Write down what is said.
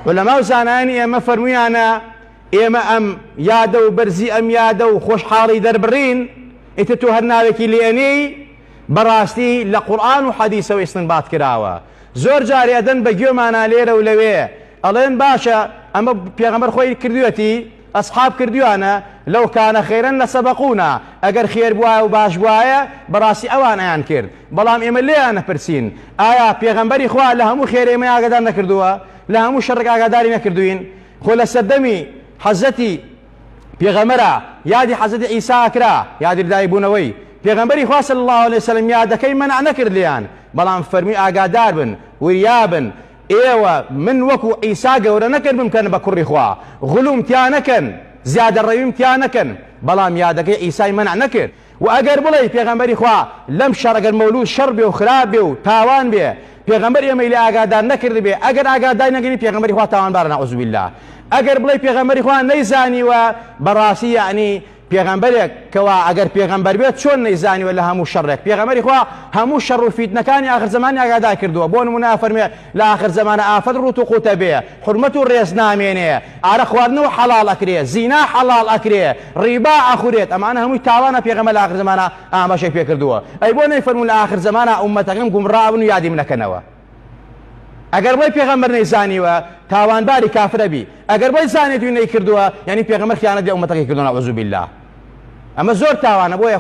علماء زانانی ئێمە فەرموویانە ئێمە ئەم یادە و بەرزی ئەم یادە و خۆشحاڵی دەربڕین ئیتر تۆ هەر ناوێکی لێنەی بەڕاستی لە قورئان و حەدیثەوە ئیستنباط کراوە. زۆر جارێ دەن بە گوێمانە لێرە و لەوێ ئەڵێن باشە ئەمە پێغەمبەر خۆی کردوێتی ئەسحاب کردویانە لەو کانە خەیرەن لەسەبەقونا ئەگەر خێر بووایە و باش بووایە بەڕاستی ئەوانەیان کرد بەڵام ئێمە لێیان نەپرسین ئایا پێغەمبەری خوا لە هەموو خێر ئێمە ئاگادار نەکردووە لە هەموو شەڕێک ئاگاداری نەکردوین خۆ لە سەردەمی حەزەتی پێغەمبەرە یادی حەزەتی عیسا کرا یادی لەدایکبوونەوەی پێغەمبەری خوا صلی الله علیه وسلم یادەکەی مەنع نەکرد لێیان بەڵام فەرمی ئاگادار بن وریابن ئێوە من وەکو عیسا گەورە نەکردم بکەن بە کوڕی خوا غلوم تیا نەکەن زیادە ڕەویم تیا نەکەن بەڵام یادەکەی عیسای مەنع نەکرد و ئەگەر بڵێ پێغەمبەری خوا لەم شەڕ ئەگەر مەولود شەڕ بێ و خراپ بێ و تاوان بێ پێغەمبەر ئێمەی لێ ئاگادار نەکرد بێ ئەگەر ئاگاداری نەکردی پێغەمبەری خوا تاوانبارە نەعوذ بالله ئەگەر بڵێ پێغەمبەری خوا نەیزانیوە بەڕاستی یعنی پێغەمبەرێک کەوا ئەگەر پێغەمبەر بێت چۆن نەیزانیوە لە هەموو شەڕێک پێغەمبەری خوا هەموو شەڕ و فیتنەکانی آخر زمانی ئاگادار کردووە بۆ نمونە فەرمێ لە آخر زمانە ئافەت ڕوت و قوتە بێ حورمەت و ڕێز نامێنێ ئارە خواردنەوە حەڵاڵ ئەکرێ زینا حەڵاڵ ئەکرێ ڕیبا ئەخورێت ئەمانە هەمووی تاوانە پێغەمبەر لە آخر زمانە ئاماژەی پێ کردووە ئەی بۆ نەیفەرموون لە آخر زمانە ئومەتەکەم گومڕابن و یادیم نەکەنەوە ئەگەر بڵێ پێغەمبەر نەیزانیوە تاوانباری کافرە بی ئەگەر بڵێ زانێت و نەیکردووە یعنی پێغەمبەر خیانەت لە ئومەتەکەی کردووە نەعوذ بالله ئەمە زۆر تاوانە بۆیە